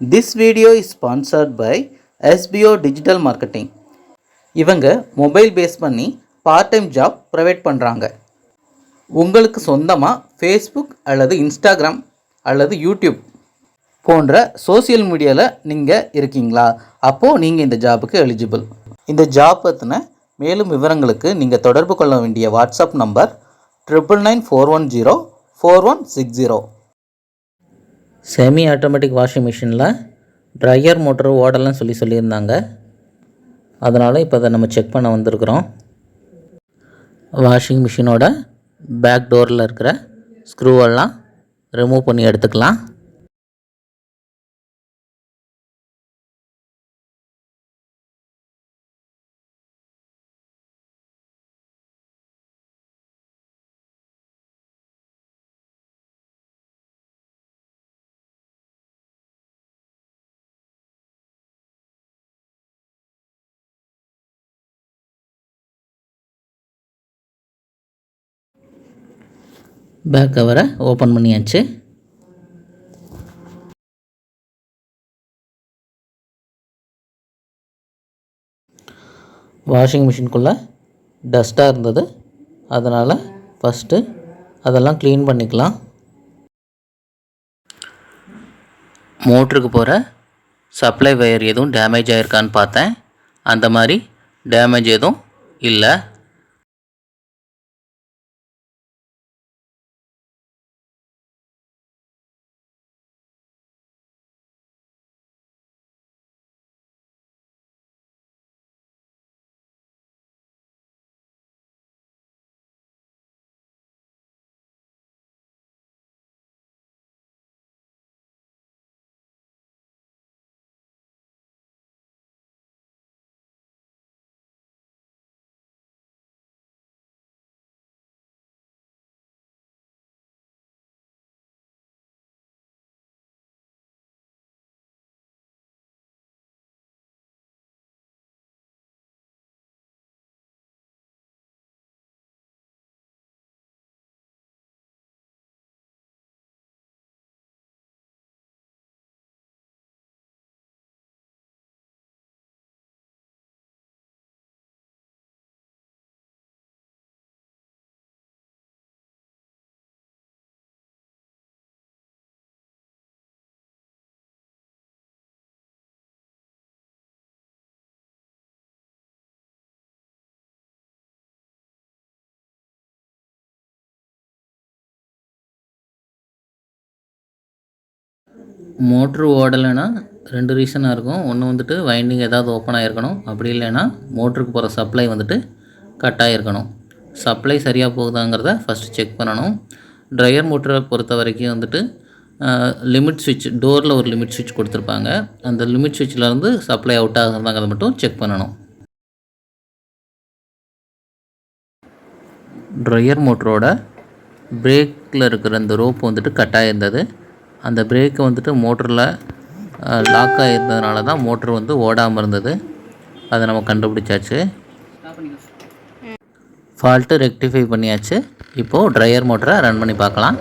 This video is sponsored by SBO Digital Marketing. இவங்க mobile base பண்ணி part time job provide பண்ணுறாங்க. உங்களுக்கு சொந்தமாக ஃபேஸ்புக் அல்லது இன்ஸ்டாகிராம் அல்லது யூடியூப் போன்ற சோசியல் மீடியாவில் நீங்கள் இருக்கீங்களா? அப்போது நீங்கள் இந்த ஜாபுக்கு எலிஜிபிள். இந்த ஜாப் பற்றின மேலும் விவரங்களுக்கு நீங்கள் தொடர்பு கொள்ள வேண்டிய WhatsApp number 9994104160. Semi automatic washing மிஷினில் ட்ரையர் மோட்டர் ஓடலன்னு சொல்லியிருந்தாங்க. அதனால் இப்போ அதை நம்ம செக் பண்ண வந்திருக்கிறோம். வாஷிங் மிஷினோட பேக் டோரில் இருக்கிற ஸ்க்ரூவெல்லாம் ரிமூவ் பண்ணி எடுத்துக்கலாம். பேக் கவரை ஓப்பன் பண்ணியாச்சு. வாஷிங் மிஷினுக்குள்ளே டஸ்ட்டாக இருந்தது, அதனால் ஃபஸ்ட்டு அதெல்லாம் க்ளீன் பண்ணிக்கலாம். மோட்டருக்கு போகிற சப்ளை வயர் எதுவும் டேமேஜ் ஆகிருக்கான்னு பார்த்தேன். அந்த மாதிரி டேமேஜ் எதுவும் இல்லை. மோட்ரு ஓடலைன்னா 2 ரீசனாக இருக்கும். ஒன்று வந்துட்டு வைண்டிங் ஏதாவது ஓப்பன் ஆகிருக்கணும், அப்படி இல்லைன்னா மோட்டருக்கு போகிற சப்ளை வந்துட்டு கட் ஆகிருக்கணும். சப்ளை சரியாக போகுதாங்கிறத ஃபஸ்ட்டு செக் பண்ணணும். ட்ரையர் மோட்டரை பொறுத்த வரைக்கும் வந்துட்டு லிமிட் சுவிட்ச், டோரில் ஒரு லிமிட் சுவிட்ச் கொடுத்துருப்பாங்க. அந்த லிமிட் சுவிட்சிலேருந்து சப்ளை அவுட் ஆகுறதாங்கிறத மட்டும் செக் பண்ணணும். ட்ரையர் மோட்டரோட பிரேக்கில் இருக்கிற அந்த ரோப் வந்துட்டு கட் ஆகிருந்தது. அந்த பிரேக்கை வந்துட்டு மோட்டரில் லாக் ஆகிருந்ததுனால தான் மோட்ரு வந்து ஓடாமல் இருந்தது. அதை நம்ம கண்டுபிடிச்சாச்சு. ஃபால்ட்டு ரெக்டிஃபை பண்ணியாச்சு. இப்போது ட்ரையர் மோட்டரை ரன் பண்ணி பார்க்கலாம்.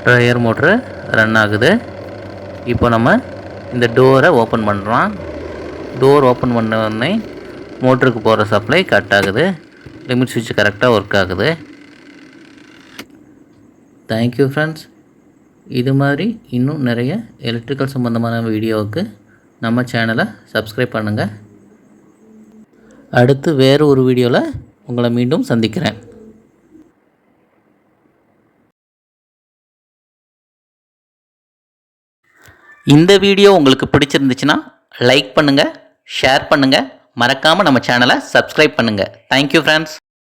ட்ரையர் மோட்ரு ரன் ஆகுது. இப்போ நம்ம இந்த டோரை ஓப்பன் பண்ணுறோம். டோர் ஓப்பன் பண்ண உடனே மோட்டருக்கு போகிற சப்ளை கட் ஆகுது. லிமிட் சுவிட்ச் கரெக்டாக ஒர்க் ஆகுது. Thank you friends. இது மாதிரி இன்னும் நிறைய எலக்ட்ரிக்கல் சம்மந்தமான வீடியோவுக்கு நம்ம சேனலை சப்ஸ்கிரைப் பண்ணுங்கள். அடுத்து வேறு ஒரு வீடியோவில் உங்களை மீண்டும் சந்திக்கிறேன். இந்த வீடியோ உங்களுக்கு பிடிச்சிருந்துச்சுன்னா லைக் பண்ணுங்கள், ஷேர் பண்ணுங்கள், மறக்காமல் நம்ம சேனலை சப்ஸ்கிரைப் பண்ணுங்கள். Thank you friends.